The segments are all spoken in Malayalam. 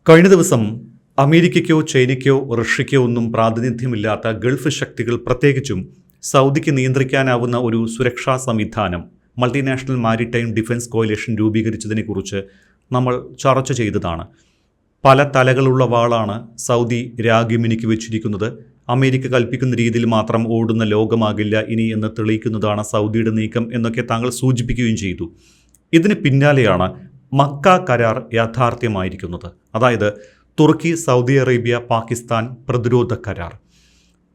കഴിഞ്ഞ ദിവസം അമേരിക്കയ്ക്കോ ചൈനയ്ക്കോ റഷ്യയ്ക്കോ ഒന്നും പ്രാതിനിധ്യമില്ലാത്ത ഗൾഫ് ശക്തികൾ, പ്രത്യേകിച്ചും സൗദിക്ക് നിയന്ത്രിക്കാനാവുന്ന ഒരു സുരക്ഷാ സംവിധാനം മൾട്ടിനാഷണൽ മാരിടൈം ഡിഫൻസ് കോalition രൂപീകരിച്ചതിനെക്കുറിച്ച് നമ്മൾ ചർച്ച ചെയ്തതാണ്. പല തലകളുള്ള വാളാണ് സൗദി രാഗിമിനിക്ക് വെച്ചിരിക്കുന്നത്. അമേരിക്ക കൽപ്പിക്കുന്ന രീതിയിൽ മാത്രം ഓടുന്ന ലോകമാകില്ല ഇനി എന്ന് തെളിയിക്കുന്നതാണ് സൗദിയുടെ നീക്കം എന്നൊക്കെ താങ്കൾ സൂചിപ്പിക്കുകയും ചെയ്തു. ഇതിന് പിന്നാലെയാണ് മക്ക കരാർ യാഥാർത്ഥ്യമായിരിക്കുന്നത്. അതായത് തുർക്കി, സൗദി അറേബ്യ, പാകിസ്ഥാൻ പ്രതിരോധ കരാർ.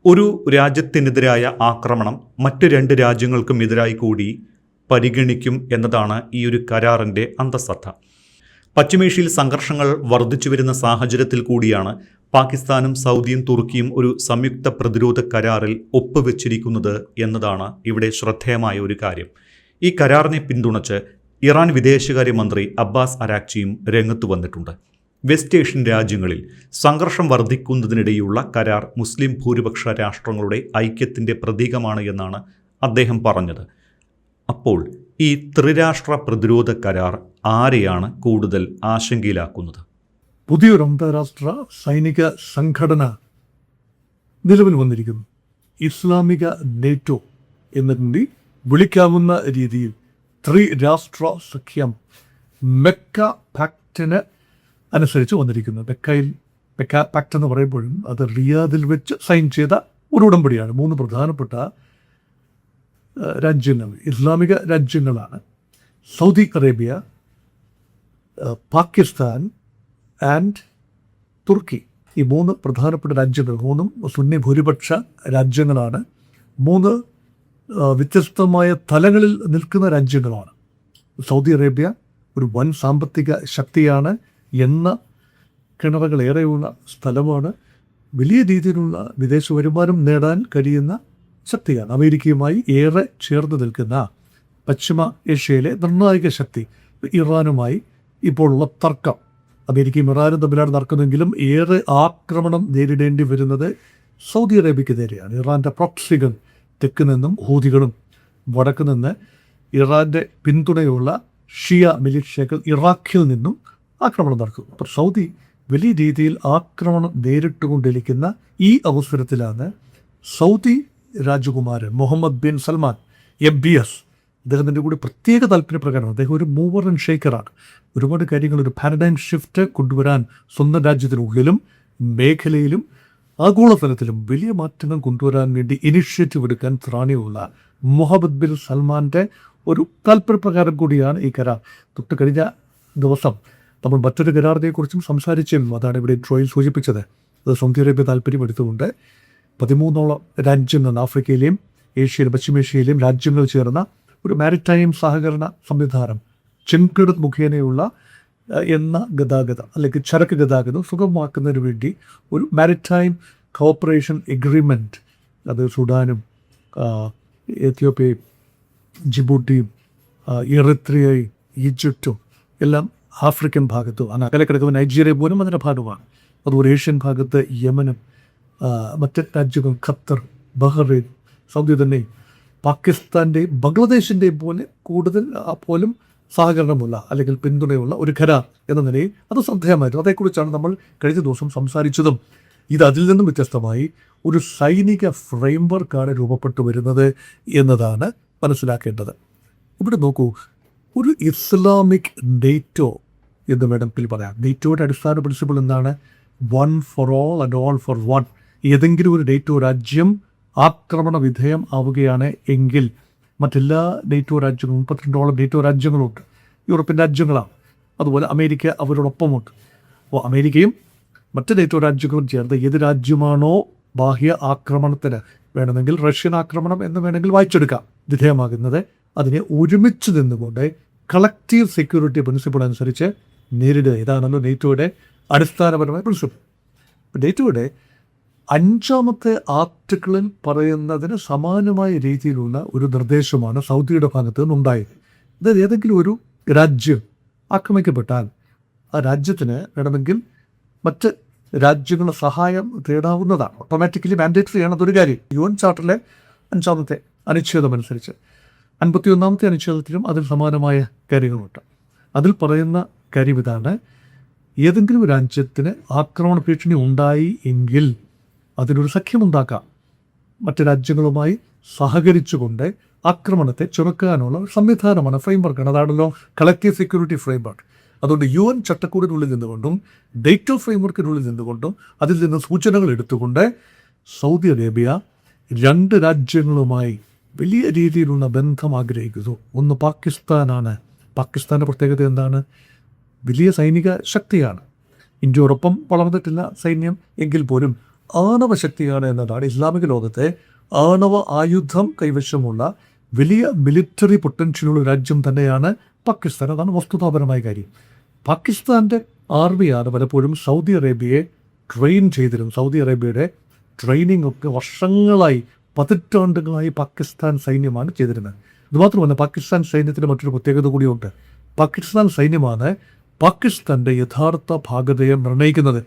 ഒരു രാജ്യത്തിനെതിരായ ആക്രമണം മറ്റ് രണ്ട് രാജ്യങ്ങൾക്കും എതിരായി കൂടി പരിഗണിക്കും എന്നതാണ് ഈ ഒരു കരാറിൻ്റെ അന്തഃസത്ത. പശ്ചിമേഷ്യയിൽ സംഘർഷങ്ങൾ വർദ്ധിച്ചു വരുന്ന സാഹചര്യത്തിൽ കൂടിയാണ് പാകിസ്ഥാനും സൗദിയും തുർക്കിയും ഒരു സംയുക്ത പ്രതിരോധ കരാറിൽ ഒപ്പുവെച്ചിരിക്കുന്നത് എന്നതാണ് ഇവിടെ ശ്രദ്ധേയമായ ഒരു കാര്യം. ഈ കരാറിനെ പിന്തുണച്ച് ഇറാൻ വിദേശകാര്യമന്ത്രി അബ്ബാസ് അരാക്ചിയും രംഗത്തു വന്നിട്ടുണ്ട്. വെസ്റ്റ് ഏഷ്യൻ രാജ്യങ്ങളിൽ സംഘർഷം വർദ്ധിക്കുന്നതിനിടെയുള്ള കരാർ മുസ്ലിം ഭൂരിപക്ഷ രാഷ്ട്രങ്ങളുടെ ഐക്യത്തിൻ്റെ പ്രതീകമാണ് എന്നാണ് അദ്ദേഹം പറഞ്ഞത്. അപ്പോൾ ഈ ത്രിരാഷ്ട്ര പ്രതിരോധ കരാർ ആരെയാണ് കൂടുതൽ ആശങ്കയിലാക്കുന്നത്? പുതിയൊരു അന്താരാഷ്ട്ര സൈനിക സംഘടന നിലവിൽ വന്നിരിക്കുന്നു. ഇസ്ലാമിക നേറ്റോ എന്ന് കൂടി വിളിക്കാവുന്ന രീതിയിൽ ത്രിരാഷ്ട്ര സഖ്യം മെക്ക പാക്റ്റിന് അനുസരിച്ച് വന്നിരിക്കുന്നു. മെക്ക പാക്റ്റ് എന്ന് പറയുമ്പോഴും അത് റിയാദിൽ വെച്ച് സൈൻ ചെയ്ത ഒരു ഉടമ്പടിയാണ്. 3 പ്രധാനപ്പെട്ട രാജ്യങ്ങൾ, ഇസ്ലാമിക രാജ്യങ്ങളാണ്. സൗദി അറേബ്യ, പാകിസ്ഥാൻ ആൻഡ് തുർക്കി. ഈ 3 പ്രധാനപ്പെട്ട രാജ്യങ്ങൾ, 3 സുന്നി ഭൂരിപക്ഷ രാജ്യങ്ങളാണ്. 3 വ്യത്യസ്തമായ തലങ്ങളിൽ നിൽക്കുന്ന രാജ്യങ്ങളാണ്. സൗദി അറേബ്യ ഒരു വൻ സാമ്പത്തിക ശക്തിയാണ്, എണ്ണ കിണറുകളേറെയുള്ള സ്ഥലമാണ്, വലിയ രീതിയിലുള്ള വിദേശ വരുമാനം നേടാൻ കഴിയുന്ന ശക്തിയാണ്. അമേരിക്കയുമായി ഏറെ ചേർന്ന് നിൽക്കുന്ന പശ്ചിമ ഏഷ്യയിലെ നിർണായക ശക്തി. ഇറാനുമായി ഇപ്പോഴുള്ള തർക്കം, അമേരിക്കയും ഇറാനും തമ്മിലാണ് നടക്കുന്നതെങ്കിലും ഏറെ ആക്രമണം നേരിടേണ്ടി വരുന്നത് സൗദി അറേബ്യക്കെതിരെയാണ്. ഇറാൻ്റെ പ്രോക്സികൾ തെക്ക് നിന്നും ഹൂതികളും വടക്ക് നിന്ന് ഇറാൻ്റെ പിന്തുണയുള്ള ഷിയ മിലിഷ്യകൾ ഇറാഖിൽ നിന്നും ആക്രമണം നടക്കും. അപ്പോൾ സൗദി വലിയ രീതിയിൽ ആക്രമണം നേരിട്ടുകൊണ്ടിരിക്കുന്ന ഈ അവസരത്തിലാണ് സൗദി രാജകുമാരൻ മുഹമ്മദ് ബിൻ സൽമാൻ MBS, അദ്ദേഹത്തിൻ്റെ കൂടി പ്രത്യേക താല്പര്യപ്രകാരം അദ്ദേഹം ഒരു മൂവർ ആൻഡ് ഷേക്കറാണ്. ഒരുപാട് കാര്യങ്ങൾ, ഒരു പാരഡൈം ഷിഫ്റ്റ് കൊണ്ടുവരാൻ സ്വന്തം രാജ്യത്തിനുള്ളിലും മേഖലയിലും ആഗോളതലത്തിലും വലിയ മാറ്റങ്ങൾ കൊണ്ടുവരാൻ വേണ്ടി ഇനിഷ്യേറ്റീവ് എടുക്കാൻ ത്രാണിയുള്ള മുഹമ്മദ് ബിൻ സൽമാൻ്റെ ഒരു താല്പര്യപ്രകാരം കൂടിയാണ് ഈ കരാർ. തൊട്ട് കഴിഞ്ഞ ദിവസം നമ്മൾ മറ്റൊരു കരാറിനെക്കുറിച്ചും സംസാരിച്ചിരുന്നു. അതാണ് ഇവിടെ ട്രോയിൽ സൂചിപ്പിച്ചത്. അത് സൗദി അറേബ്യ താല്പര്യമെടുത്തുകൊണ്ട് 13ഓളം രാജ്യങ്ങൾ, ആഫ്രിക്കയിലെയും ഏഷ്യയിലും പശ്ചിമേഷ്യയിലെയും രാജ്യങ്ങൾ ചേർന്ന ഒരു മാരിടൈം സഹകരണ സംവിധാനം, ചെങ്കടൽ മുഖേനയുള്ള എണ്ണ ഗതാഗതം അല്ലെങ്കിൽ ചരക്ക് ഗതാഗതം സുഗമമാക്കുന്നതിന് വേണ്ടി ഒരു മാരിടൈം കോഓപ്പറേഷൻ എഗ്രിമെൻറ്റ്, അത് സുഡാനും എത്യോപ്യയും ജിബൂട്ടിയും എറിത്രിയയും ഈജിപ്റ്റും എല്ലാം ആഫ്രിക്കൻ ഭാഗത്തും, അകലെ കിടക്കുന്ന നൈജീരിയ പോലും അതിൻ്റെ ഭാഗമാണ്. അതുപോലെ ഏഷ്യൻ ഭാഗത്ത് യമനും മറ്റ് രാജ്യങ്ങളും ഖത്തർ, ബഹ്റൈൻ, സൗദി തന്നെയും പാകിസ്ഥാൻ്റെയും ബംഗ്ലാദേശിൻ്റെയും പോലെ കൂടുതൽ പോലും സഹകരണമുള്ള അല്ലെങ്കിൽ പിന്തുണയുള്ള ഒരു കരാർ എന്ന നിലയിൽ അത് ശ്രദ്ധേയമായിരുന്നു. അതേക്കുറിച്ചാണ് നമ്മൾ കഴിഞ്ഞ ദിവസം സംസാരിച്ചതും. ഇത് അതിൽ നിന്നും വ്യത്യസ്തമായി ഒരു സൈനിക ഫ്രെയിംവർക്കാണ് രൂപപ്പെട്ടു വരുന്നത് എന്നതാണ് മനസ്സിലാക്കേണ്ടത്. ഇവിടെ നോക്കൂ, ഒരു ഇസ്ലാമിക് നേറ്റോ എന്ന് വേണമെങ്കിൽ പറയാം. നേറ്റോയുടെ അടിസ്ഥാന പ്രിൻസിപ്പിൾ എന്താണ്? 1 for all and all for one. ഏതെങ്കിലും ഒരു നേറ്റോ രാജ്യം ആക്രമണ വിധേയം ആവുകയാണ് എങ്കിൽ മറ്റെല്ലാ നേറ്റോ രാജ്യങ്ങളും, 32ഓളം നേറ്റോ രാജ്യങ്ങളുണ്ട്, യൂറോപ്യൻ രാജ്യങ്ങളാണ്. അതുപോലെ അമേരിക്ക അവരോടൊപ്പമുണ്ട്. അപ്പോൾ അമേരിക്കയും മറ്റ് നേറ്റോ രാജ്യങ്ങളും ചേർന്ന് ഏത് രാജ്യമാണോ ബാഹ്യ ആക്രമണത്തിന്, വേണമെങ്കിൽ റഷ്യൻ ആക്രമണം എന്ന് വേണമെങ്കിൽ വായിച്ചെടുക്കാം, വിധേയമാകുന്നത്, അതിനെ ഒരുമിച്ച് നിന്നുകൊണ്ട് കളക്റ്റീവ് സെക്യൂരിറ്റി പ്രിൻസിപ്പിൾ അനുസരിച്ച് നേരിടുക. ഇതാണല്ലോ നേറ്റോയുടെ അടിസ്ഥാനപരമായ പ്രിൻസിപ്പിൾ. നേറ്റോയുടെ 5ാമത്തെ ആർട്ടിക്കിളിൽ പറയുന്നതിന് സമാനമായ രീതിയിലുള്ള ഒരു നിർദ്ദേശമാണ് സൗദിയുടെ ഭാഗത്ത് നിന്നുണ്ടായത്. അതായത് ഏതെങ്കിലും ഒരു രാജ്യം ആക്രമിക്കപ്പെട്ടാൽ ആ രാജ്യത്തിന് വേണമെങ്കിൽ മറ്റ് രാജ്യങ്ങളുടെ സഹായം തേടാവുന്നതാണ്. ഓട്ടോമാറ്റിക്കലി മാൻഡേറ്ററി ആണ് അതൊരു കാര്യം. UN ചാർട്ടറിലെ 5ാമത്തെ അനുച്ഛേദമനുസരിച്ച് 51ാമത്തെ അനുച്ഛേദത്തിലും അതിൽ സമാനമായ കാര്യങ്ങളുണ്ട്. അതിൽ പറയുന്ന കാര്യം ഇതാണ്: ഏതെങ്കിലും ഒരു രാജ്യത്തിന് ആക്രമണ ഭീഷണി ഉണ്ടായി എങ്കിൽ അതിനൊരു സഖ്യമുണ്ടാക്കാം. മറ്റ് രാജ്യങ്ങളുമായി സഹകരിച്ചുകൊണ്ട് ആക്രമണത്തെ ചെറുക്കാനുള്ള ഒരു സംവിധാനമാണ്, ഫ്രെയിംവർക്കാണ്. അതാണല്ലോ കളക്റ്റീവ് സെക്യൂരിറ്റി ഫ്രെയിംവർക്ക്. അതുകൊണ്ട് UN ചട്ടക്കൂടിനുള്ളിൽ നിന്നുകൊണ്ടും ഡേറ്റോ ഫ്രെയിംവർക്കിനുള്ളിൽ നിന്നുകൊണ്ടും അതിൽ നിന്ന് സൂചനകൾ എടുത്തുകൊണ്ട് സൗദി അറേബ്യ 2 രാജ്യങ്ങളുമായി വലിയ രീതിയിലുള്ള ബന്ധം ആഗ്രഹിക്കുന്നു. ഒന്ന് പാകിസ്ഥാനാണ്. പാകിസ്ഥാൻ്റെ പ്രത്യേകത എന്താണ്? വലിയ സൈനിക ശക്തിയാണ്. ഇന്ത്യയോടൊപ്പം വളർന്നിട്ടില്ല സൈന്യം എങ്കിൽ പോലും ആണവ ശക്തിയാണ് എന്നതാണ്. ഇസ്ലാമിക ലോകത്തെ ആണവ ആയുധം കൈവശമുള്ള വലിയ മിലിറ്ററി പൊട്ടൻഷ്യലുള്ള രാജ്യം തന്നെയാണ് പാകിസ്ഥാൻ. അതാണ് വസ്തുതാപരമായ കാര്യം. പാകിസ്ഥാൻ്റെ ആർമിയാണ് പലപ്പോഴും സൗദി അറേബ്യയെ ട്രെയിൻ ചെയ്തിരുന്നത്. സൗദി അറേബ്യയുടെ ട്രെയിനിങ് ഒക്കെ വർഷങ്ങളായി, പതിറ്റാണ്ടുകളായി പാകിസ്ഥാൻ സൈന്യമാണ് ചെയ്തിരുന്നത്. അതുമാത്രമല്ല, പാകിസ്ഥാൻ സൈന്യത്തിന് മറ്റൊരു പ്രത്യേകത കൂടിയുണ്ട്. പാകിസ്ഥാൻ സൈന്യമാണ് പാകിസ്ഥാൻ്റെ യഥാർത്ഥ ഭാഗതയെ നിർണ്ണയിക്കുന്നത്.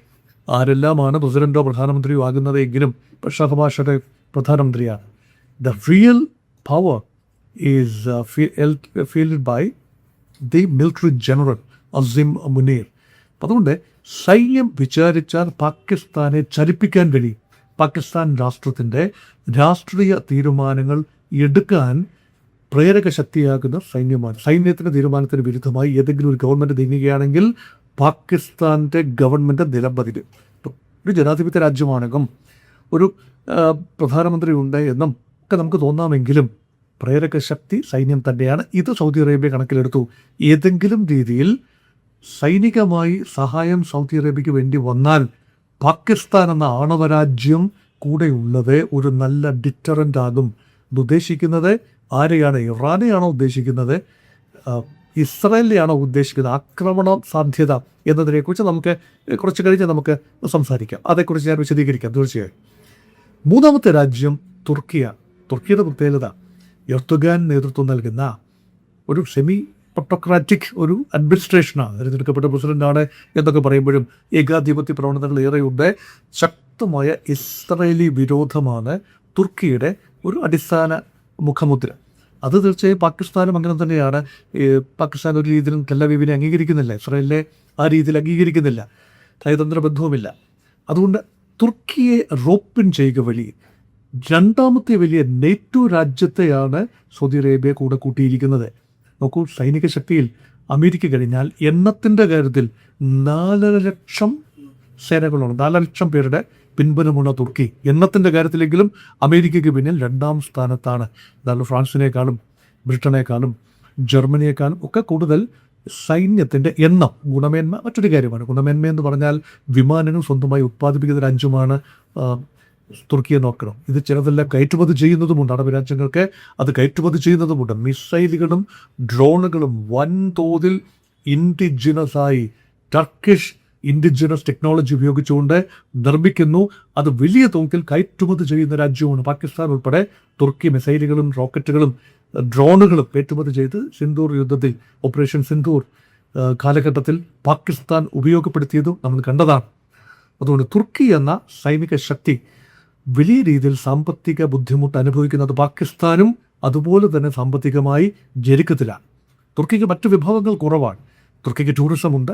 ആരെല്ലാമാണ് പ്രസിഡന്റോ പ്രധാനമന്ത്രിയോ ആകുന്നത് എങ്കിലും ഷഹബാസിന്റെ പ്രധാനമന്ത്രിയാണ്. The real power is field by the military general Asim Munir. അതുകൊണ്ട് സൈന്യം വിചാരിച്ചാൽ പാകിസ്ഥാനെ ചലിപ്പിക്കാൻ കഴിയും. പാകിസ്ഥാൻ രാഷ്ട്രത്തിൻ്റെ രാഷ്ട്രീയ തീരുമാനങ്ങൾ എടുക്കാൻ പ്രേരക ശക്തിയാകുന്ന സൈന്യമാണ്. സൈന്യത്തിൻ്റെ തീരുമാനത്തിന് വിരുദ്ധമായി ഏതെങ്കിലും ഒരു ഗവൺമെൻറ് നീങ്ങുകയാണെങ്കിൽ പാകിസ്ഥാൻ്റെ ഗവൺമെൻറ് നിലംപതിരും. ഒരു ജനാധിപത്യ രാജ്യമാണെന്നും ഒരു പ്രധാനമന്ത്രി ഉണ്ട് എന്നും ഒക്കെ നമുക്ക് തോന്നാമെങ്കിലും പ്രേരക ശക്തി സൈന്യം തന്നെയാണ്. ഇത് സൗദി അറേബ്യ കണക്കിലെടുത്തു. ഏതെങ്കിലും രീതിയിൽ സൈനികമായി സഹായം സൗദി അറേബ്യയ്ക്ക് വേണ്ടി വന്നാൽ പാകിസ്ഥാൻ എന്ന ആണവരാജ്യം കൂടെയുള്ളത് ഒരു നല്ല ഡിറ്ററൻ്റ് ആകും. ഇത് ഉദ്ദേശിക്കുന്നത് ആരെയാണ്? ഇറാനെയാണോ ഉദ്ദേശിക്കുന്നത്? ഇസ്രായേലിനെയാണോ ഉദ്ദേശിക്കുന്നത്? ആക്രമണ സാധ്യത എന്നതിനെക്കുറിച്ച് നമുക്ക് കുറച്ച് കഴിഞ്ഞ് നമുക്ക് സംസാരിക്കാം. അതേക്കുറിച്ച് ഞാൻ വിശദീകരിക്കാം തീർച്ചയായും. മൂന്നാമത്തെ രാജ്യം തുർക്കിയാണ്. തുർക്കിയുടെ പ്രത്യേകത എർദോഗാൻ നേതൃത്വം നൽകുന്ന ഒരു സെമി പൊട്ടോക്രാറ്റിക് ഒരു അഡ്മിനിസ്ട്രേഷനാണ്. തിരഞ്ഞെടുക്കപ്പെട്ട പ്രസിഡന്റാണ് എന്നൊക്കെ പറയുമ്പോഴും ഏകാധിപത്യ പ്രവണതകൾ ഏറെയുണ്ട്. ശക്തമായ ഇസ്രായേലി വിരോധമാണ് തുർക്കിയുടെ ഒരു അടിസ്ഥാന മുഖമുദ്ര. അത് തീർച്ചയായും പാകിസ്ഥാനും അങ്ങനെ തന്നെയാണ്. പാകിസ്ഥാൻ ഒരു രീതിയിലും ടെൽ-അവീവിനെ അംഗീകരിക്കുന്നില്ല, ഇസ്രായേലിനെ ആ രീതിയിൽ അംഗീകരിക്കുന്നില്ല, നയതന്ത്ര ബന്ധവുമില്ല. അതുകൊണ്ട് തുർക്കിയെ റോപ്പിൻ ചെയ്യുക വഴി രണ്ടാമത്തെ വലിയ നേറ്റോ രാജ്യത്തെയാണ് സൗദി അറേബ്യ കൂടെ കൂട്ടിയിരിക്കുന്നത്. നോക്കൂ, സൈനിക ശക്തിയിൽ അമേരിക്ക കഴിഞ്ഞാൽ എണ്ണത്തിൻ്റെ കാര്യത്തിൽ 4 ലക്ഷം സേനകളുണ്ട്. 4 ലക്ഷം പേരുടെ പിൻബലമുള്ള തുർക്കി എണ്ണത്തിൻ്റെ കാര്യത്തിലെങ്കിലും അമേരിക്കയ്ക്ക് പിന്നിൽ 2ാം സ്ഥാനത്താണ്. അതാണ് ഫ്രാൻസിനേക്കാളും ബ്രിട്ടനേക്കാളും ജർമ്മനിയേക്കാളും ഒക്കെ കൂടുതൽ സൈന്യത്തിൻ്റെ എണ്ണം. ഗുണമേന്മ മറ്റൊരു കാര്യമാണ്. ഗുണമേന്മ എന്ന് പറഞ്ഞാൽ വിമാനങ്ങൾ സ്വന്തമായി ഉത്പാദിപ്പിക്കുന്ന രാജ്യമാണ് തുർക്കിയെ നോക്കണം. ഇത് ചിലതെല്ലാം കയറ്റുമതി ചെയ്യുന്നതുമുണ്ട്. അറബ് രാജ്യങ്ങൾക്ക് അത് കയറ്റുമതി ചെയ്യുന്നതുമുണ്ട്. മിസൈലുകളും ഡ്രോണുകളും വൻതോതിൽ ഇൻഡിജിനസായി ടർക്കിഷ് ഇൻഡിജിനസ് ടെക്നോളജി ഉപയോഗിച്ചുകൊണ്ട് നിർമ്മിക്കുന്നു. അത് വലിയ തോതിൽ കയറ്റുമതി ചെയ്യുന്ന രാജ്യമാണ്. പാകിസ്ഥാൻ ഉൾപ്പെടെ തുർക്കി മിസൈലുകളും റോക്കറ്റുകളും ഡ്രോണുകളും കയറ്റുമതി ചെയ്ത് സിന്ദൂർ യുദ്ധത്തിൽ, ഓപ്പറേഷൻ സിന്ദൂർ കാലഘട്ടത്തിൽ പാകിസ്ഥാൻ ഉപയോഗപ്പെടുത്തിയതും നമ്മൾ കണ്ടതാണ്. അതുകൊണ്ട് തുർക്കി എന്ന സൈനിക ശക്തി വലിയ രീതിയിൽ സാമ്പത്തിക ബുദ്ധിമുട്ട് അനുഭവിക്കുന്നത് പാകിസ്ഥാനും അതുപോലെ തന്നെ സാമ്പത്തികമായി ജനിക്കത്തിലാണ്. തുർക്കിക്ക് മറ്റു വിഭവങ്ങൾ കുറവാണ്. തുർക്കിക്ക് ടൂറിസമുണ്ട്,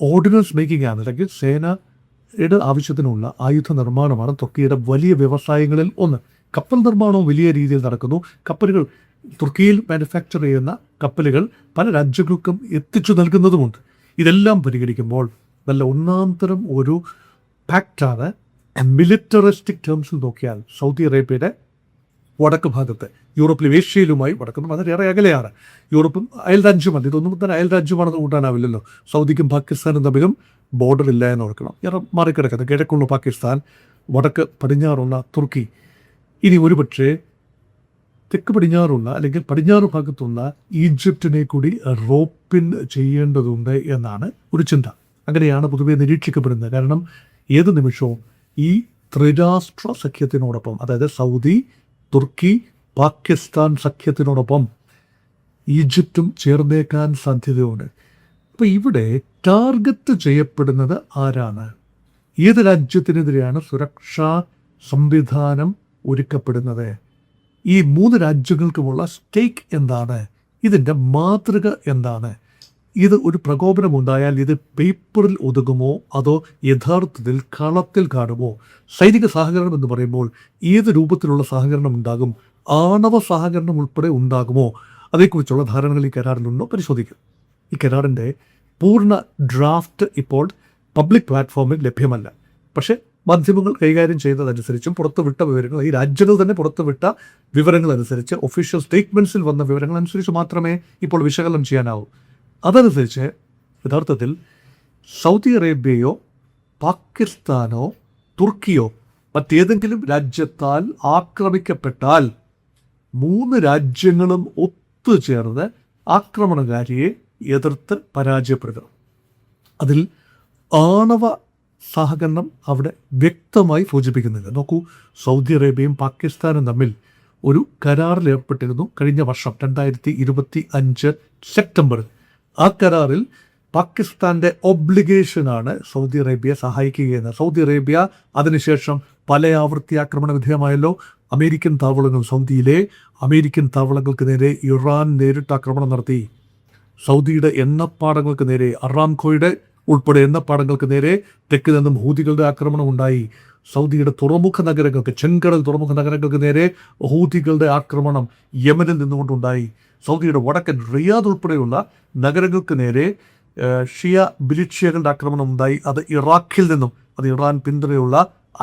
ഓർഡിനൻസ് മേക്കിംഗ് ആണ്, അല്ലെങ്കിൽ സേനയുടെ ആവശ്യത്തിനുള്ള ആയുധ നിർമ്മാണമാണ് തുർക്കിയുടെ വലിയ വ്യവസായങ്ങളിൽ ഒന്ന്. കപ്പൽ നിർമ്മാണവും വലിയ രീതിയിൽ നടക്കുന്നു. കപ്പലുകൾ തുർക്കിയിൽ മാനുഫാക്ചർ ചെയ്യുന്ന കപ്പലുകൾ പല രാജ്യങ്ങൾക്കും എത്തിച്ചു നൽകുന്നതുമുണ്ട്. ഇതെല്ലാം പരിഗണിക്കുമ്പോൾ നല്ല ഒന്നാം തരം ഒരു പാക്റ്റാണ്. മിലിറ്ററിസ്റ്റിക് ടേംസിൽ നോക്കിയാൽ സൗദി അറേബ്യയുടെ വടക്ക് ഭാഗത്ത് യൂറോപ്പിലും ഏഷ്യയിലുമായി വടക്കുന്നു വളരെയേറെ അകലെയാണ്. യൂറോപ്പും അയൽ രാജ്യമാണ്. ഇതൊന്നും തന്നെ അയൽ രാജ്യമാണെന്ന് കൂട്ടാനാവില്ലല്ലോ. സൗദിക്കും പാകിസ്ഥാനും തമ്മിലും ബോർഡർ ഇല്ല എന്ന് ഓർക്കണം. ഏറെ മാറിക്കിടക്കുന്നത് കിഴക്കുള്ള പാകിസ്ഥാൻ, വടക്ക് പടിഞ്ഞാറുള്ള തുർക്കി. ഇനി ഒരുപക്ഷെ തെക്ക് പടിഞ്ഞാറുള്ള അല്ലെങ്കിൽ പടിഞ്ഞാറ് ഭാഗത്തുള്ള ഈജിപ്തിനെ കൂടി റോപ്പിൻ ചെയ്യേണ്ടതുണ്ട് എന്നാണ് ഒരു ചിന്ത. അങ്ങനെയാണ് പൊതുവെ നിരീക്ഷിക്കപ്പെടുന്നത്. കാരണം ഏത് നിമിഷവും ഈ ത്രിരാഷ്ട്ര സഖ്യത്തിനോടൊപ്പം, അതായത് സൗദി, തുർക്കി, പാകിസ്ഥാൻ സഖ്യത്തിനോടൊപ്പം ഈജിപ്തും ചേർന്നേക്കാൻ സാധ്യതയുണ്ട്. അപ്പോൾ ഇവിടെ ടാർഗറ്റ് ചെയ്യപ്പെടുന്നത് ആരാണ്? ഏത് രാജ്യത്തിനെതിരെയാണ് സുരക്ഷാ സംവിധാനം ഒരുക്കപ്പെടുന്നത്? ഈ 3 രാജ്യങ്ങൾക്കുമുള്ള സ്റ്റേക്ക് എന്താണ്? ഇതിൻ്റെ മാതൃക എന്താണ്? ഇത് ഒരു പ്രകോപനമുണ്ടായാൽ ഇത് പേപ്പറിൽ ഒതുങ്ങുമോ അതോ യഥാർത്ഥത്തിൽ കളത്തിൽ കാണുമോ? സൈനിക സഹകരണം എന്ന് പറയുമ്പോൾ ഏത് രൂപത്തിലുള്ള സഹകരണം ഉണ്ടാകും? ആണവ സഹകരണം ഉൾപ്പെടെ ഉണ്ടാകുമോ? അതേക്കുറിച്ചുള്ള ധാരണകൾ ഈ കരാറിലുണ്ടോ പരിശോധിക്കും. ഈ കരാറിൻ്റെ പൂർണ്ണ ഡ്രാഫ്റ്റ് ഇപ്പോൾ പബ്ലിക് പ്ലാറ്റ്ഫോമിൽ ലഭ്യമല്ല. പക്ഷേ മാധ്യമങ്ങൾ കൈകാര്യം ചെയ്യുന്നതനുസരിച്ചും പുറത്തുവിട്ട വിവരങ്ങൾ, ഈ രാജ്യങ്ങൾ തന്നെ പുറത്തുവിട്ട വിവരങ്ങളനുസരിച്ച്, ഒഫീഷ്യൽ സ്റ്റേറ്റ്മെൻറ്റ്സിൽ വന്ന വിവരങ്ങൾ അനുസരിച്ച് മാത്രമേ ഇപ്പോൾ വിശകലനം ചെയ്യാനാവൂ. അതനുസരിച്ച് യഥാർത്ഥത്തിൽ സൗദി അറേബ്യയോ പാകിസ്ഥാനോ തുർക്കിയോ മറ്റേതെങ്കിലും രാജ്യത്താൽ ആക്രമിക്കപ്പെട്ടാൽ 3 രാജ്യങ്ങളും ഒത്തുചേർന്ന് ആക്രമണകാരിയെ എതിർത്ത് പരാജയപ്പെടുത്തണം. അതിൽ ആണവ സഹകരണം അവിടെ വ്യക്തമായി സൂചിപ്പിക്കുന്നില്ല. നോക്കൂ, സൗദി അറേബ്യയും പാകിസ്ഥാനും തമ്മിൽ ഒരു കരാറിൽ ഏർപ്പെട്ടിരുന്നു കഴിഞ്ഞ വർഷം 2025 സെപ്റ്റംബറിൽ. ആ കരാറിൽ പാകിസ്ഥാൻ്റെ ഒബ്ലിഗേഷനാണ് സൗദി അറേബ്യയെ സഹായിക്കുകയെന്ന്. സൗദി അറേബ്യ അതിനുശേഷം പല ആവർത്തി ആക്രമണ വിധേയമായല്ലോ. അമേരിക്കൻ താവളങ്ങൾ, സൗദിയിലെ അമേരിക്കൻ താവളങ്ങൾക്ക് നേരെ ഇറാൻ നേരിട്ട് ആക്രമണം നടത്തി. സൗദിയുടെ എണ്ണപ്പാടങ്ങൾക്ക് നേരെ, അറാംകോയുടെ ഉൾപ്പെടെ എണ്ണപ്പാടങ്ങൾക്ക് നേരെ തെക്ക് നിന്നും ഹൂതികളുടെ ആക്രമണം ഉണ്ടായി. സൗദിയുടെ തുറമുഖ നഗരങ്ങൾക്ക്, ചെങ്കടൽ തുറമുഖ നഗരങ്ങൾക്ക് നേരെ ഹൂതികളുടെ ആക്രമണം യമനിൽ നിന്നുകൊണ്ടുണ്ടായി. സൗദിയുടെ വടക്കൻ റിയാദ് ഉൾപ്പെടെയുള്ള നഗരങ്ങൾക്ക് നേരെ ഷിയ മിലിഷ്യകളുടെ ആക്രമണം ഉണ്ടായി. അത് ഇറാഖിൽ നിന്നും, അത് ഇറാൻ പിന്തുണയുള്ള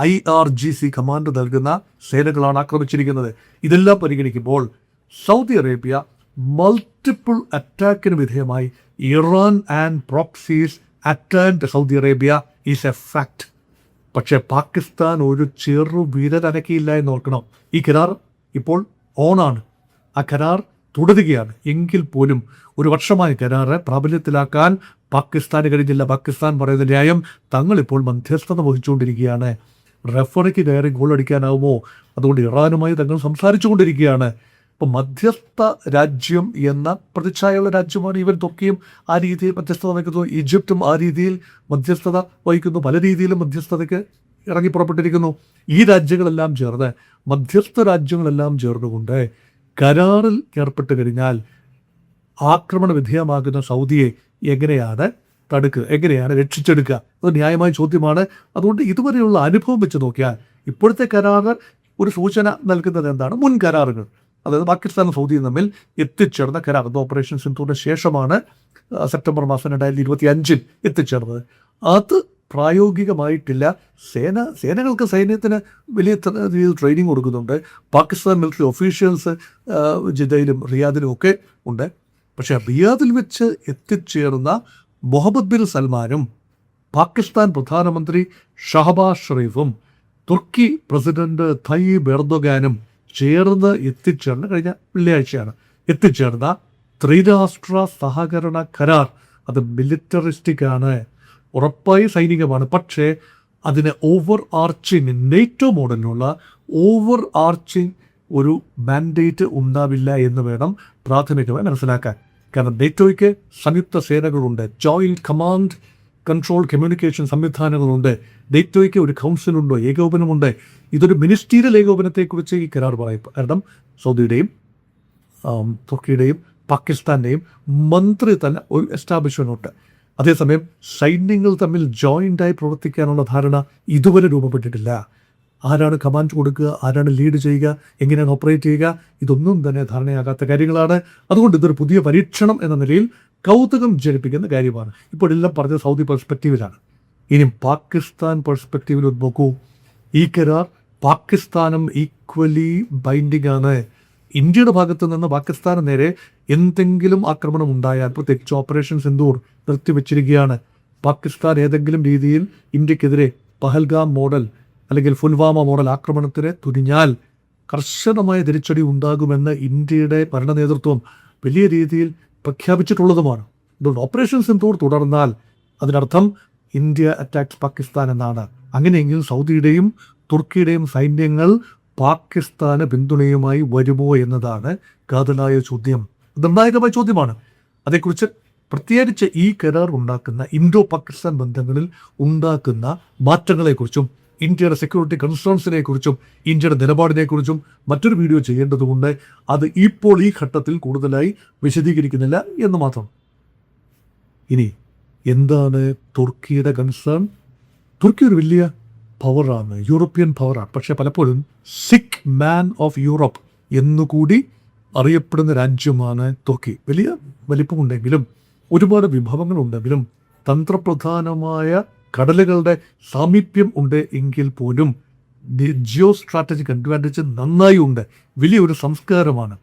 IRGC കമാൻഡ് നൽകുന്ന സേനകളാണ് ആക്രമിച്ചിരിക്കുന്നത്. ഇതെല്ലാം പരിഗണിക്കുമ്പോൾ സൗദി അറേബ്യ മൾട്ടിപ്പിൾ അറ്റാക്കിന് വിധേയമായി. Iran and proxies attacked Saudi Arabia is A fact. പക്ഷേ പാകിസ്ഥാൻ ഒരു ചെറു വിരലനക്കിയില്ല എന്ന് ഓർക്കണം. ഈ കരാർ ഇപ്പോൾ ഓണാണ്, ആ കരാർ തുടരുകയാണ്. എങ്കിൽ പോലും ഒരു വർഷമായ കരാറ് പ്രാബല്യത്തിലാക്കാൻ പാകിസ്ഥാന് കഴിഞ്ഞില്ല. പാകിസ്ഥാൻ പറയുന്ന ന്യായം, തങ്ങളിപ്പോൾ മധ്യസ്ഥത വഹിച്ചുകൊണ്ടിരിക്കുകയാണ്, റഫറിക്ക് കയറി ഗോൾ അടിക്കാനാവുമോ, അതുകൊണ്ട് ഇറാനുമായി തങ്ങൾ സംസാരിച്ചു കൊണ്ടിരിക്കുകയാണ്. ഇപ്പോൾ മധ്യസ്ഥ രാജ്യം എന്ന പ്രതിച്ഛായുള്ള രാജ്യമാണ് ഇവർ. തൊക്കെയും ആ രീതിയിൽ മധ്യസ്ഥത വഹിക്കുന്നു. ഈജിപ്തും ആ രീതിയിൽ മധ്യസ്ഥത വഹിക്കുന്നു. പല രീതിയിലും മധ്യസ്ഥതയ്ക്ക് ഇറങ്ങി പുറപ്പെട്ടിരിക്കുന്നു. ഈ രാജ്യങ്ങളെല്ലാം ചേർന്ന്, മധ്യസ്ഥ രാജ്യങ്ങളെല്ലാം ചേർന്നുകൊണ്ട് കരാറിൽ ഏർപ്പെട്ട് കഴിഞ്ഞാൽ ആക്രമണ വിധേയമാകുന്ന സൗദിയെ എങ്ങനെയാണ് തടുക്കുക, എങ്ങനെയാണ് രക്ഷിച്ചെടുക്കുക? അത് ന്യായമായ ചോദ്യമാണ്. അതുകൊണ്ട് ഇതുവരെയുള്ള അനുഭവം വെച്ച് നോക്കിയാൽ ഇപ്പോഴത്തെ കരാറ് ഒരു സൂചന നൽകുന്നത് എന്താണ്? മുൻ കരാറുകൾ, അതായത് പാകിസ്ഥാനും സൗദിയും തമ്മിൽ എത്തിച്ചേർന്ന കരാർ, അത് ഓപ്പറേഷൻ സിന്ധൂറിന് ശേഷമാണ് സെപ്റ്റംബർ മാസം 2025 എത്തിച്ചേർന്നത്. അത് പ്രായോഗികമായിട്ടില്ല. സേനകൾക്ക്, സൈന്യത്തിന് വലിയ രീതിയിൽ ട്രെയിനിങ് കൊടുക്കുന്നുണ്ട്. പാകിസ്ഥാൻ മിലിറ്ററി ഒഫീഷ്യൽസ് ജിദ്ദയിലും റിയാദിലും ഒക്കെ ഉണ്ട്. പക്ഷേ റിയാദിൽ വെച്ച് എത്തിച്ചേർന്ന മുഹമ്മദ് ബിൻ സൽമാനും പാകിസ്ഥാൻ പ്രധാനമന്ത്രി ഷഹബാസ് ഷെരീഫും തുർക്കി പ്രസിഡന്റ് തയ്യിബ് എർദോഗാനും ചേർന്ന് എത്തിച്ചേർന്ന, കഴിഞ്ഞ വെള്ളിയാഴ്ചയാണ് എത്തിച്ചേർന്ന ത്രിരാഷ്ട്ര സഹകരണ കരാർ. അത് മിലിറ്ററിസ്റ്റിക് ആണ്, ഉറപ്പായി സൈനികമാണ്. പക്ഷേ അതിന് ഓവർ ആർച്ചിങ്, നെയ്റ്റോ മോഡലിനുള്ള ഓവർ ആർച്ചിങ് ഒരു മാൻഡേറ്റ് ഉണ്ടാവില്ല എന്ന് വേണം പ്രാഥമികമായി മനസ്സിലാക്കാൻ. കാരണം നെയ്റ്റോയ്ക്ക് സംയുക്ത സേനകളുണ്ട്, ജോയിൻറ്റ് കമാൻഡ് കൺട്രോൾ കമ്മ്യൂണിക്കേഷൻ സംവിധാനങ്ങളുണ്ട്. നെയ്റ്റോയ്ക്ക് ഒരു കൗൺസിലുണ്ടോ, ഏകോപനമുണ്ട്. ഇതൊരു മിനിസ്റ്റീരിയൽ ഏകോപനത്തെക്കുറിച്ച് ഈ കരാർ പറയും. കാരണം സൗദിയുടെയും തുർക്കിയുടെയും പാകിസ്ഥാൻ്റെയും മന്ത്രിതല ഒരു എസ്റ്റാബ്ലിഷ്മെൻ്റ് ഉണ്ട്. അതേസമയം സൈന്യങ്ങൾ തമ്മിൽ ജോയിൻ്റായി പ്രവർത്തിക്കാനുള്ള ധാരണ ഇതുവരെ രൂപപ്പെട്ടിട്ടില്ല. ആരാണ് കമാൻഡ് കൊടുക്കുക, ആരാണ് ലീഡ് ചെയ്യുക, എങ്ങനെയാണ് ഓപ്പറേറ്റ് ചെയ്യുക, ഇതൊന്നും തന്നെ ധാരണയാകാത്ത കാര്യങ്ങളാണ്. അതുകൊണ്ട് ഇതൊരു പുതിയ പരീക്ഷണം എന്ന നിലയിൽ കൗതുകം ജനിപ്പിക്കുന്ന കാര്യമാണ്. ഇപ്പോഴെല്ലാം പറഞ്ഞത് സൗദി പെർസ്പെക്റ്റീവിലാണ്. ഇനി പാകിസ്ഥാൻ പെർസ്പെക്റ്റീവിൽ നോക്കൂ. ഈ കരാർ പാകിസ്ഥാനും ഈക്വലി ബൈൻഡിങ് ആണ്. ഇന്ത്യയുടെ ഭാഗത്തു നിന്ന് പാകിസ്ഥാന് നേരെ എന്തെങ്കിലും ആക്രമണം ഉണ്ടായാൽ, പ്രത്യേകിച്ച് ഓപ്പറേഷൻ സിന്ദൂർ നിർത്തിവെച്ചിരിക്കുകയാണ്. പാകിസ്ഥാൻ ഏതെങ്കിലും രീതിയിൽ ഇന്ത്യക്കെതിരെ പഹൽഗാം മോഡൽ അല്ലെങ്കിൽ പുൽവാമ മോഡൽ ആക്രമണത്തിന് തുനിഞ്ഞാൽ കർശനമായ തിരിച്ചടി ഉണ്ടാകുമെന്ന് ഇന്ത്യയുടെ ഭരണ നേതൃത്വം വലിയ രീതിയിൽ പ്രഖ്യാപിച്ചിട്ടുള്ളതുമാണ്. അതുകൊണ്ട് ഓപ്പറേഷൻ സിന്ദൂർ തുടർന്നാൽ അതിനർത്ഥം ഇന്ത്യ അറ്റാക്സ് പാകിസ്ഥാൻ എന്നാണ്. അങ്ങനെയെങ്കിൽ സൗദിയുടെയും തുർക്കിയുടെയും സൈന്യങ്ങൾ പാകിസ്ഥാന് പിന്തുണയുമായി വരുമോ എന്നതാണ് കാതലായ ചോദ്യം. നിർണായകമായ ചോദ്യമാണ്. അതേക്കുറിച്ച് പ്രത്യേകിച്ച് ഈ കരാർ ഉണ്ടാക്കുന്ന, ഇൻഡോ പാകിസ്ഥാൻ ബന്ധങ്ങളിൽ ഉണ്ടാക്കുന്ന മാറ്റങ്ങളെക്കുറിച്ചും ഇന്ത്യയുടെ സെക്യൂരിറ്റി കൺസേൺസിനെ കുറിച്ചും ഇന്ത്യയുടെ നിലപാടിനെക്കുറിച്ചും മറ്റൊരു വീഡിയോ ചെയ്യേണ്ടതുകൊണ്ട് അത് ഇപ്പോൾ ഈ ഘട്ടത്തിൽ കൂടുതലായി വിശദീകരിക്കുന്നില്ല എന്ന് മാത്രം. ഇനി എന്താണ് തുർക്കിയുടെ കൺസേൺ? തുർക്കി ഒരു വലിയ പവറാണ്, യൂറോപ്യൻ പവറാണ്. പക്ഷേ പലപ്പോഴും സിക്ക് മാൻ ഓഫ് യൂറോപ്പ് എന്നുകൂടി അറിയപ്പെടുന്ന രാജ്യമാണ് തുർക്കി. വലിയ വലിപ്പമുണ്ടെങ്കിലും ഒരുപാട് വിഭവങ്ങളുണ്ടെങ്കിലും തന്ത്രപ്രധാനമായ കടലുകളുടെ സാമീപ്യം ഉണ്ട് എങ്കിൽ പോലും ജിയോ സ്ട്രാറ്റജിക് അഡ്വാൻറ്റേജ് നന്നായി ഉണ്ട്. വലിയൊരു സംസ്കാരമാണ്,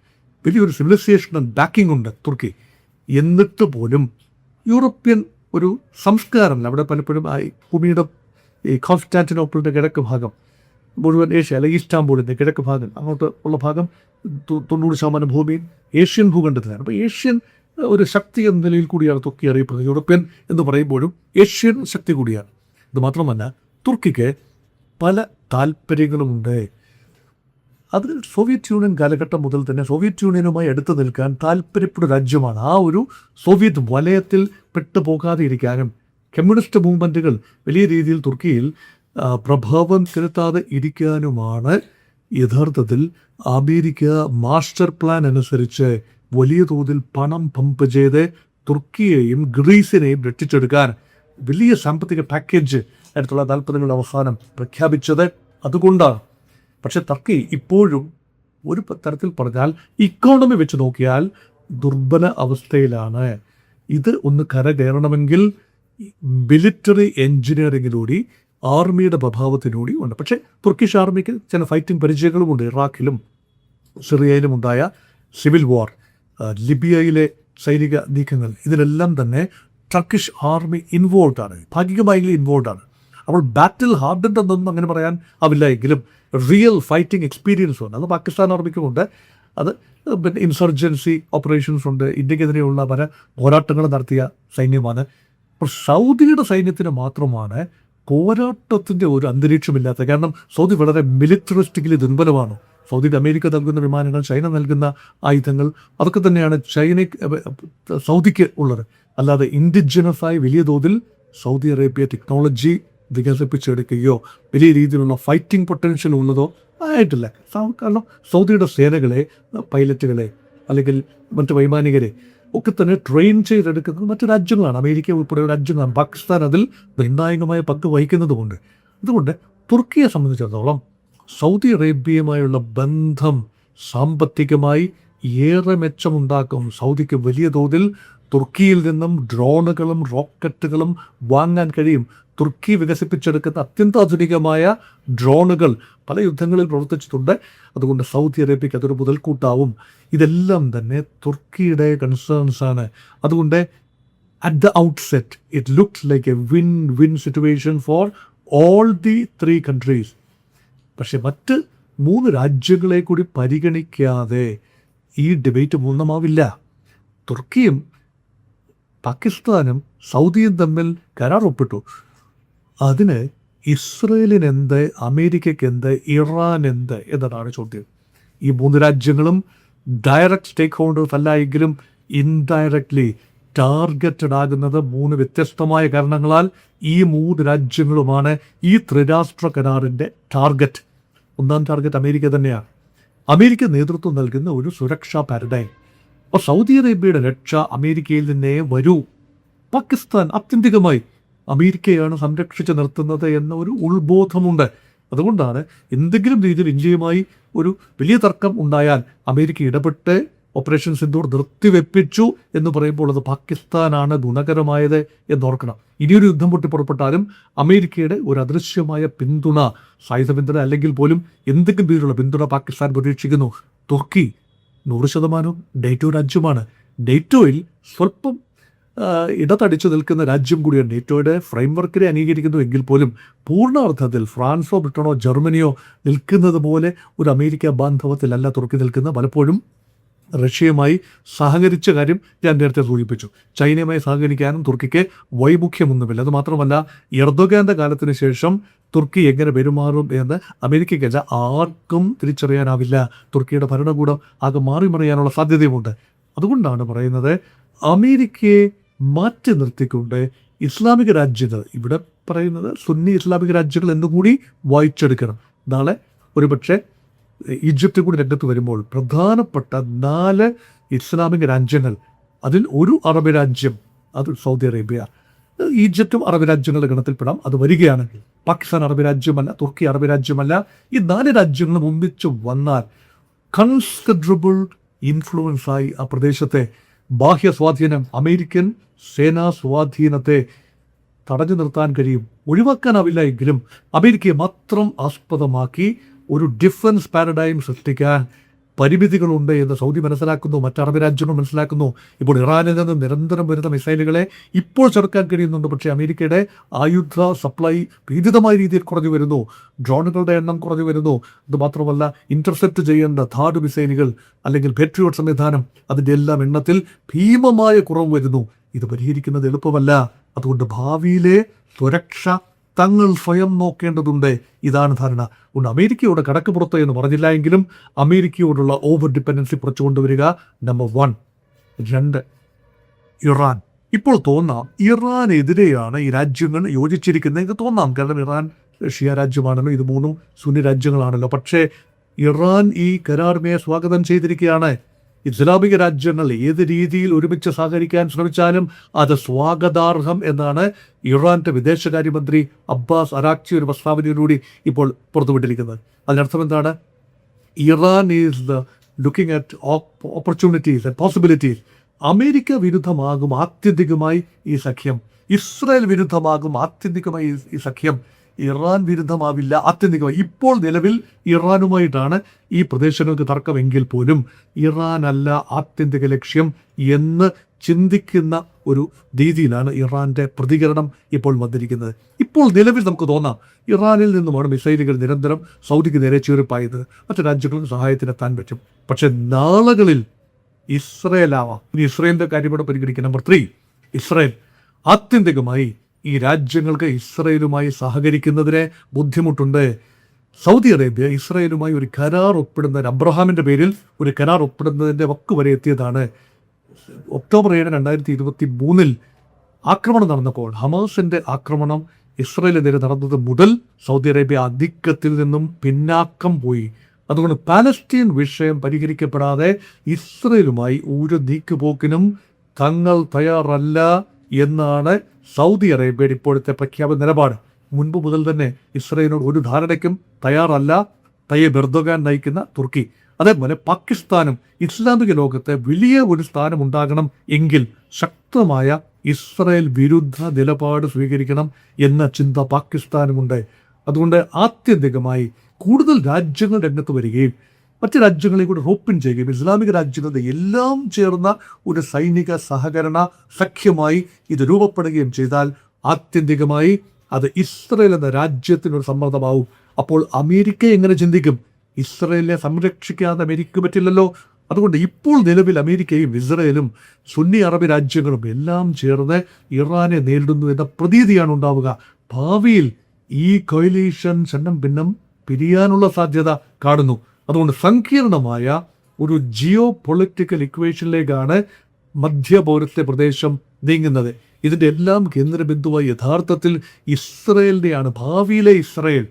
വലിയൊരു സിവിലൈസേഷണൽ ബാക്കിംഗ് ഉണ്ട് തുർക്കി. എന്നിട്ട് പോലും യൂറോപ്യൻ ഒരു സംസ്കാരം അവിടെ പലപ്പോഴും ഭൂമിയുടെ ഈ കോൺസ്റ്റാന്റിനോപ്പിളിൻ്റെ കിഴക്ക് ഭാഗം മുഴുവൻ ഏഷ്യ അല്ലെങ്കിൽ ഇസ്താംബൂളിൻ്റെ കിഴക്ക് ഭാഗം അങ്ങോട്ട് ഉള്ള ഭാഗം 90% ഭൂമിയും ഏഷ്യൻ ഭൂഖണ്ഡത്തിലാണ്. അപ്പോൾ ഏഷ്യൻ ഒരു ശക്തി എന്ന നിലയിൽ കൂടിയാണ് തുർക്കി അറിയപ്പെടുന്നത്. യൂറോപ്യൻ എന്ന് പറയുമ്പോഴും ഏഷ്യൻ ശക്തി കൂടിയാണ്. ഇത് മാത്രമല്ല, തുർക്കിക്ക് പല താല്പര്യങ്ങളുമുണ്ട്. അത് സോവിയറ്റ് യൂണിയൻ കാലഘട്ടം മുതൽ തന്നെ സോവിയറ്റ് യൂണിയനുമായി അടുത്ത് നിൽക്കാൻ താല്പര്യപ്പെടുന്ന രാജ്യമാണ്. ആ ഒരു സോവിയറ്റ് വലയത്തിൽ പെട്ടുപോകാതെ ഇരിക്കാനും കമ്മ്യൂണിസ്റ്റ് മൂവ്മെൻറ്റുകൾ വലിയ രീതിയിൽ തുർക്കിയിൽ പ്രഭാവം ചെലുത്താതെ ഇരിക്കാനുമാണ് യഥാർത്ഥത്തിൽ അമേരിക്ക മാസ്റ്റർ പ്ലാൻ അനുസരിച്ച് വലിയ തോതിൽ പണം പമ്പ് ചെയ്ത് തുർക്കിയെയും ഗ്രീസിനെയും രക്ഷിച്ചെടുക്കാൻ വലിയ സാമ്പത്തിക പാക്കേജ് 1940 അവസാനം പ്രഖ്യാപിച്ചത് അതുകൊണ്ടാണ്. പക്ഷെ തുർക്കി ഇപ്പോഴും ഒരു തരത്തിൽ പറഞ്ഞാൽ ഇക്കോണമി വെച്ച് നോക്കിയാൽ ദുർബല അവസ്ഥയിലാണ്. ഇത് ഒന്ന് കരകയറണമെങ്കിൽ മിലിറ്ററി എൻജിനീയറിങ്ങിലൂടെ ആർമിയുടെ പ്രഭാവത്തിലൂടെ ഉണ്ട്. പക്ഷേ തുർക്കിഷ് ആർമിക്ക് ചില ഫൈറ്റിംഗ് പരിചയങ്ങളുമുണ്ട്. ഇറാഖിലും സിറിയയിലും ഉണ്ടായ സിവിൽ വാർ, ലിബിയയിലെ സൈനിക നീക്കങ്ങൾ, ഇതിലെല്ലാം തന്നെ ടർക്കിഷ് ആർമി ഇൻവോൾവ് ആണ്, ഭാഗികമായി ഇൻവോൾവ് ആണ്. അപ്പോൾ ബാറ്റിൽ ഹാർഡൻഡ് എന്നൊന്നും അങ്ങനെ പറയാൻ ആവില്ല എങ്കിലും റിയൽ ഫൈറ്റിംഗ് എക്സ്പീരിയൻസ് ഉണ്ട്. അത് പാകിസ്ഥാൻ ആർമിക്കുമുണ്ട്. അത് പിന്നെ ഇൻസർജൻസി ഓപ്പറേഷൻസ് ഉണ്ട്. ഇന്ത്യക്കെതിരെയുള്ള പല പോരാട്ടങ്ങൾ നടത്തിയ സൈന്യമാണ്. അപ്പോൾ സൗദിയുടെ സൈന്യത്തിന് മാത്രമാണ് പോരാട്ടത്തിൻ്റെ ഒരു അന്തരീക്ഷമില്ലാത്തത്. കാരണം സൗദി വളരെ മിലിറ്ററിസ്റ്റിക്കലി ദുർബലമാണ്. സൗദിക്ക് അമേരിക്ക നൽകുന്ന വിമാനങ്ങൾ, ചൈന നൽകുന്ന ആയുധങ്ങൾ, അതൊക്കെ തന്നെയാണ് സൗദിക്ക് ഉള്ളത്. അല്ലാതെ ഇൻഡിജിനസായി വലിയ തോതിൽ സൗദി അറേബ്യ ടെക്നോളജി വികസിപ്പിച്ചെടുക്കുകയോ വലിയ രീതിയിലുള്ള ഫൈറ്റിംഗ് പൊട്ടൻഷ്യൽ ഉള്ളതോ ആയിട്ടില്ല. കാരണം സൗദിയുടെ സേനകളെ, പൈലറ്റുകളെ അല്ലെങ്കിൽ മറ്റ് വൈമാനികരെ ഒക്കെ തന്നെ ട്രെയിൻ ചെയ്തെടുക്കുന്നത് മറ്റു രാജ്യങ്ങളാണ്, അമേരിക്ക ഉൾപ്പെടെയുള്ള രാജ്യങ്ങളാണ്. പാകിസ്ഥാൻ അതിൽ നിർണായകമായ പങ്ക് വഹിക്കുന്നതുകൊണ്ട്. അതുകൊണ്ട് തുർക്കിയെ സംബന്ധിച്ചിടത്തോളം സൗദി അറേബ്യയുമായുള്ള ബന്ധം സാമ്പത്തികമായി ഏറെ മെച്ചമുണ്ടാക്കും. സൗദിക്ക് വലിയ തോതിൽ തുർക്കിയിൽ നിന്നും ഡ്രോണുകളും റോക്കറ്റുകളും വാങ്ങാൻ കഴിയും. തുർക്കി വികസിപ്പിച്ചെടുക്കുന്ന അത്യന്താധുനികമായ ഡ്രോണുകൾ പല യുദ്ധങ്ങളിൽ പ്രവർത്തിച്ചിട്ടുണ്ട്. അതുകൊണ്ട് സൗദി അറേബ്യയ്ക്ക് അതൊരു മുതൽക്കൂട്ടാവും. ഇതെല്ലാം തന്നെ തുർക്കിയുടെ കൺസേൺസ് ആണ്. അതുകൊണ്ട് at the outset it looks like A win win situation for all the 3 countries. പക്ഷെ മറ്റ് 3 രാജ്യങ്ങളെ കൂടി പരിഗണിക്കാതെ ഈ ഡിബേറ്റ് പൂർണ്ണമാവില്ല. തുർക്കിയും പാകിസ്ഥാനും സൗദിയും തമ്മിൽ കരാർ ഒപ്പിട്ടു. അതിന് ഇസ്രയേലിന് എന്ത്, അമേരിക്കയ്ക്ക് എന്ത്, ഇറാൻ എന്ത് എന്നതാണ് ചോദ്യം. ഈ 3 രാജ്യങ്ങളും ഡയറക്റ്റ് സ്റ്റേക്ക് ഹോൾഡേഴ്സ് അല്ല എങ്കിലും ഇൻഡയറക്ട്ലി ടാർഗറ്റഡ് ആകുന്നത് 3 വ്യത്യസ്തമായ കാരണങ്ങളാൽ ഈ 3 രാജ്യങ്ങളുമാണ് ഈ ത്രിരാഷ്ട്ര കരാറിൻ്റെ ടാർഗറ്റ്. ഒന്നാം ടാർഗറ്റ് അമേരിക്ക തന്നെയാണ്. അമേരിക്ക നേതൃത്വം നൽകുന്ന ഒരു സുരക്ഷാ പാരഡൈം. അപ്പോൾ സൗദി അറേബ്യയുടെ രക്ഷ അമേരിക്കയിൽ നിന്നേ വരൂ. പാകിസ്ഥാൻ ആത്യന്തികമായി അമേരിക്കയാണ് സംരക്ഷിച്ച് നിർത്തുന്നത് എന്ന ഒരു ഉൾബോധമുണ്ട്. അതുകൊണ്ടാണ് എന്തെങ്കിലും രീതിയിൽ ഇന്ത്യയുമായി ഒരു വലിയ തർക്കം ഉണ്ടായാൽ അമേരിക്ക ഇടപെട്ട് ഓപ്പറേഷൻ സിന്ദൂർ നിർത്തിവെപ്പിച്ചു എന്ന് പറയുമ്പോൾ അത് പാകിസ്ഥാനാണ് ഗുണകരമായത് എന്നോർക്കണം. ഇനിയൊരു യുദ്ധം പൊട്ടിപ്പുറപ്പെട്ടാലും അമേരിക്കയുടെ ഒരു അദൃശ്യമായ പിന്തുണ, സായുധ പിന്തുണ അല്ലെങ്കിൽ പോലും എന്തെങ്കിലും രീതിയിലുള്ള പിന്തുണ പാകിസ്ഥാൻ പ്രതീക്ഷിക്കുന്നു. തുർക്കി 100% നേറ്റോ രാജ്യമാണ്. നേറ്റോയിൽ സ്വല്പം ഇടതടിച്ചു നിൽക്കുന്ന രാജ്യം കൂടിയാണ്. നേറ്റോയുടെ ഫ്രെയിംവർക്കിനെ അംഗീകരിക്കുന്നു എങ്കിൽ പോലും പൂർണ്ണാർത്ഥത്തിൽ ഫ്രാൻസോ ബ്രിട്ടനോ ജർമ്മനിയോ നിൽക്കുന്നത് പോലെ ഒരു അമേരിക്ക ബാന്ധവത്തിലല്ല തുർക്കി നിൽക്കുന്ന. പലപ്പോഴും റഷ്യയുമായി സഹകരിച്ച കാര്യം ഞാൻ നേരത്തെ സൂചിപ്പിച്ചു. ചൈനയുമായി സഹകരിക്കാനും തുർക്കിക്ക് വൈമുഖ്യമൊന്നുമില്ല. അതുമാത്രമല്ല, എർദോഗാൻ്റെ കാലത്തിന് ശേഷം തുർക്കി എങ്ങനെ പെരുമാറും എന്ന് അമേരിക്കയ്ക്കല്ല ആർക്കും തിരിച്ചറിയാനാവില്ല. തുർക്കിയുടെ ഭരണകൂടം ആകെ മാറിമറിയാനുള്ള സാധ്യതയുമുണ്ട്. അതുകൊണ്ടാണ് പറയുന്നത് അമേരിക്കയെ മാറ്റി നിർത്തിക്കൊണ്ട് ഇസ്ലാമിക രാജ്യങ്ങൾ, ഇവിടെ പറയുന്നത് സുന്നി ഇസ്ലാമിക രാജ്യങ്ങൾ എന്നുകൂടി വായിച്ചെടുക്കണം. നാളെ ഒരുപക്ഷെ ഈജിപ്റ്റ് കൂടി രംഗത്ത് വരുമ്പോൾ പ്രധാനപ്പെട്ട 4 ഇസ്ലാമിക രാജ്യങ്ങൾ, അതിൽ ഒരു അറബ് രാജ്യം അത് സൗദി അറേബ്യ. ഈജിപ്തും അറബ് രാജ്യങ്ങളുടെ ഗണത്തിൽപ്പെടാം അത് വരികയാണെങ്കിൽ. പാകിസ്ഥാൻ അറബ് രാജ്യമല്ല, തുർക്കി അറബ് രാജ്യമല്ല. ഈ 4 രാജ്യങ്ങളും ഒന്നിച്ചു വന്നാൽ കൺസിഡറബിൾ ഇൻഫ്ലുവൻസായി ആ പ്രദേശത്തെ ബാഹ്യ സ്വാധീനം, അമേരിക്കൻ സേനാ സ്വാധീനത്തെ തടഞ്ഞു നിർത്താൻ കഴിയും. ഒഴിവാക്കാനാവില്ല എങ്കിലും അമേരിക്കയെ മാത്രം ആസ്പദമാക്കി ഒരു ഡിഫൻസ് പാരഡൈം സൃഷ്ടിക്കാൻ പരിമിതികളുണ്ട് എന്ന് സൗദി മനസ്സിലാക്കുന്നു, മറ്റ് അറബ് രാജ്യങ്ങൾ മനസ്സിലാക്കുന്നു. ഇപ്പോൾ ഇറാനിൽ നിന്ന് നിരന്തരം വരുന്ന മിസൈലുകളെ ഇപ്പോൾ ചെറുക്കാൻ കഴിയുന്നുണ്ട്. പക്ഷേ അമേരിക്കയുടെ ആയുധ സപ്ലൈ ഭീതിതമായ രീതിയിൽ കുറഞ്ഞു വരുന്നു, ഡ്രോണുകളുടെ എണ്ണം കുറഞ്ഞു വരുന്നു. അതുമാത്രമല്ല, ഇന്റർസെപ്റ്റ് ചെയ്യേണ്ട ധാഡ് മിസൈലുകൾ അല്ലെങ്കിൽ പേട്രിയോട്ട് സംവിധാനം, അതിൻ്റെ എല്ലാം എണ്ണത്തിൽ ഭീമമായ കുറവ് വരുന്നു. ഇത് പരിഹരിക്കുന്നത് എളുപ്പമല്ല. അതുകൊണ്ട് ഭാവിയിലെ സുരക്ഷ തങ്ങൾ സ്വയം നോക്കേണ്ടതുണ്ട്. ഇതാണ് ധാരണ. അതുകൊണ്ട് അമേരിക്കയോട് കടക്ക് പുറത്ത് എന്ന് പറഞ്ഞില്ല എങ്കിലും അമേരിക്കയോടുള്ള ഓവർ ഡിപ്പെൻഡൻസി കുറച്ചു കൊണ്ടുവരിക നമ്പർ 1. 2, ഇറാൻ. ഇപ്പോൾ തോന്നാം ഇറാനെതിരെയാണ് ഈ രാജ്യങ്ങൾ യോജിച്ചിരിക്കുന്നതെങ്കിൽ തോന്നാം. കാരണം ഇറാൻ ഷിയ രാജ്യമാണല്ലോ, ഇത് 3 സുന്നി രാജ്യങ്ങളാണല്ലോ. പക്ഷേ ഇറാൻ ഈ കരാറിനെ സ്വാഗതം ചെയ്തിരിക്കുകയാണ്. ഇസ്ലാമിക രാജ്യങ്ങൾ ഏത് രീതിയിൽ ഒരുമിച്ച് സഹകരിക്കാൻ ശ്രമിച്ചാലും അത് സ്വാഗതാർഹം എന്നാണ് ഇറാന്റെ വിദേശകാര്യമന്ത്രി അബ്ബാസ് അരാക്ചി ഒരു പ്രസ്താവനയിലൂടെ ഇപ്പോൾ പുറത്തുവിട്ടിരിക്കുന്നത്. അതിനർത്ഥം എന്താണ്? Iran is looking at opportunities and possibilities. America വിരുദ്ധമാകും ആത്യന്തികമായി ഈ സഖ്യം, ഇസ്രായേൽ വിരുദ്ധമാകും ആത്യന്തികമായി ഈ സഖ്യം, ഇറാൻ വിരുദ്ധമാവില്ല ആത്യന്തികമായി. ഇപ്പോൾ നിലവിൽ ഇറാനുമായിട്ടാണ് ഈ പ്രദേശങ്ങൾക്ക് തർക്കമെങ്കിൽ പോലും ഇറാനല്ല ആത്യന്തിക ലക്ഷ്യം എന്ന് ചിന്തിക്കുന്ന ഒരു രീതിയിലാണ് ഇറാന്റെ പ്രതികരണം ഇപ്പോൾ വന്നിരിക്കുന്നത്. ഇപ്പോൾ നിലവിൽ നമുക്ക് തോന്നാം ഇറാനിൽ നിന്നുമാണ് മിസൈലുകൾ നിരന്തരം സൗദിക്ക് നേരെ ചീറിപ്പായത്, മറ്റു രാജ്യങ്ങൾക്ക് സഹായത്തിനെത്താൻ പറ്റും. പക്ഷെ നാളുകളിൽ ഇസ്രയേലാവാം. ഇനി ഇസ്രയേലിന്റെ കാര്യം കൂടെ പരിഗണിക്കുക. Number 3, Israel. ആത്യന്തികമായി ഈ രാജ്യങ്ങൾക്ക് ഇസ്രയേലുമായി സഹകരിക്കുന്നതിന് ബുദ്ധിമുട്ടുണ്ട്. സൗദി അറേബ്യ ഇസ്രയേലുമായി ഒരു കരാർ ഒപ്പിടുന്നതിന്, അബ്രഹാമിൻ്റെ പേരിൽ ഒരു കരാർ ഒപ്പിടുന്നതിൻ്റെ വക്ക് വരെ എത്തിയതാണ്. ഒക്ടോബർ 7, 2023 ആക്രമണം നടന്നപ്പോൾ, ഹമാസിൻ്റെ ആക്രമണം ഇസ്രയേലിനെതിരെ നടന്നത് മുതൽ സൗദി അറേബ്യ അധികത്തിൽ നിന്നും പിന്നാക്കം പോയി. അതുകൊണ്ട് പാലസ്തീൻ വിഷയം പരിഹരിക്കപ്പെടാതെ ഇസ്രയേലുമായി ഒരു നീക്കുപോക്കിനും തങ്ങൾ തയ്യാറല്ല എന്നാണ് സൗദി അറേബ്യയുടെ ഇപ്പോഴത്തെ പ്രഖ്യാപന നിലപാട്. മുൻപ് മുതൽ തന്നെ ഇസ്രയേലിനോട് ഒരു ധാരണയ്ക്കും തയ്യാറല്ല തയ്യബ് എർദോഗാൻ നയിക്കുന്ന തുർക്കി. അതേപോലെ പാകിസ്ഥാനും ഇസ്ലാമിക ലോകത്തെ വലിയ ഒരു സ്ഥാനം ഉണ്ടാകണം എങ്കിൽ ശക്തമായ ഇസ്രയേൽ വിരുദ്ധ നിലപാട് സ്വീകരിക്കണം എന്ന ചിന്ത പാകിസ്ഥാനുമുണ്ട്. അതുകൊണ്ട് ആത്യന്തികമായി കൂടുതൽ രാജ്യങ്ങൾ രംഗത്ത് വരികയും മറ്റ് രാജ്യങ്ങളെ കൂടെ റോപ്പിൻ ചെയ്യുകയും ഇസ്ലാമിക രാജ്യങ്ങളുടെ എല്ലാം ചേർന്ന ഒരു സൈനിക സഹകരണ സഖ്യമായി ഇത് രൂപപ്പെടുകയും ചെയ്താൽ ആത്യന്തികമായി അത് ഇസ്രയേൽ എന്ന രാജ്യത്തിനൊരു സമ്മർദ്ദമാവും. അപ്പോൾ അമേരിക്ക എങ്ങനെ ചിന്തിക്കും? ഇസ്രയേലിനെ സംരക്ഷിക്കാതെ അമേരിക്ക പറ്റില്ലല്ലോ. അതുകൊണ്ട് ഇപ്പോൾ നിലവിൽ അമേരിക്കയും ഇസ്രയേലും സുന്നി അറബ് രാജ്യങ്ങളും എല്ലാം ചേർന്ന് ഇറാനെ നേരിടുന്നു എന്ന പ്രതീതിയാണ് ഉണ്ടാവുക. ഭാവിയിൽ ഈ കൊയിലീഷൻ ചെന്നം ഭിന്നം പിരിയാനുള്ള സാധ്യത കാണുന്നു. അതുകൊണ്ട് സങ്കീർണമായ ഒരു ജിയോ പൊളിറ്റിക്കൽ ഇക്വേഷനിലേക്കാണ് മധ്യപൗരസ്ത്യ പ്രദേശം നീങ്ങുന്നത്. ഇതിൻ്റെ എല്ലാം കേന്ദ്രബിന്ദുവായി യഥാർത്ഥത്തിൽ ഇസ്രയേലിൻ്റെയാണ്. ഭാവിയിലെ ഇസ്രയേൽ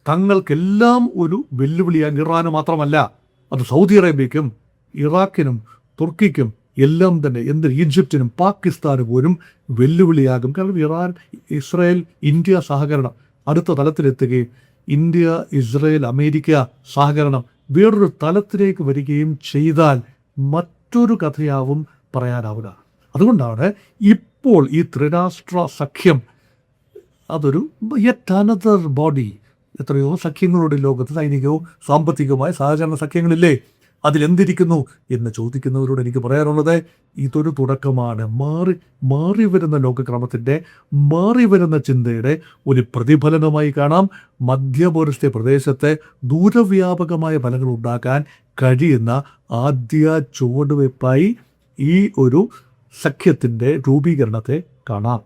തങ്ങൾക്കെല്ലാം ഒരു വെല്ലുവിളിയാണ്. ഇറാന് മാത്രമല്ല, അത് സൗദി അറേബ്യയ്ക്കും ഇറാഖിനും തുർക്കിക്കും എല്ലാം തന്നെ, ഈജിപ്തിനും പാകിസ്ഥാനും പോലും വെല്ലുവിളിയാകും. കാരണം ഇറാൻ ഇസ്രയേൽ ഇന്ത്യ സഹകരണം അടുത്ത തലത്തിലെത്തുകയും ഇന്ത്യ ഇസ്രയേൽ അമേരിക്ക സഹകരണം വേറൊരു തലത്തിലേക്ക് വരികയും ചെയ്താൽ മറ്റൊരു കഥയാവും പറയാനാവുക. അതുകൊണ്ടാണ് ഇപ്പോൾ ഈ ത്രിരാഷ്ട്ര സഖ്യം അതൊരു യെറ്റ് അനദർ ബോഡി. എത്രയോ സഖ്യങ്ങളുടെ ലോകത്ത് സൈനികവും സാമ്പത്തികവുമായ സഹകരണ സഖ്യങ്ങളില്ലേ? അതിലെന്തിരിക്കുന്നു എന്ന് ചോദിക്കുന്നവരോട് എനിക്ക് പറയാനുള്ളത് ഇതൊരു തുടക്കമാണ്. മാറി വരുന്ന ലോകക്രമത്തിൻ്റെ, മാറി വരുന്ന ചിന്തയുടെ ഒരു പ്രതിഫലനമായി കാണാം. മധ്യപൗരസ്ത്യ പ്രദേശത്തെ ദൂരവ്യാപകമായ ഫലങ്ങൾ ഉണ്ടാക്കാൻ കഴിയുന്ന ആദ്യ ചുവടുവയ്പായി ഈ ഒരു സഖ്യത്തിൻ്റെ രൂപീകരണത്തെ കാണാം.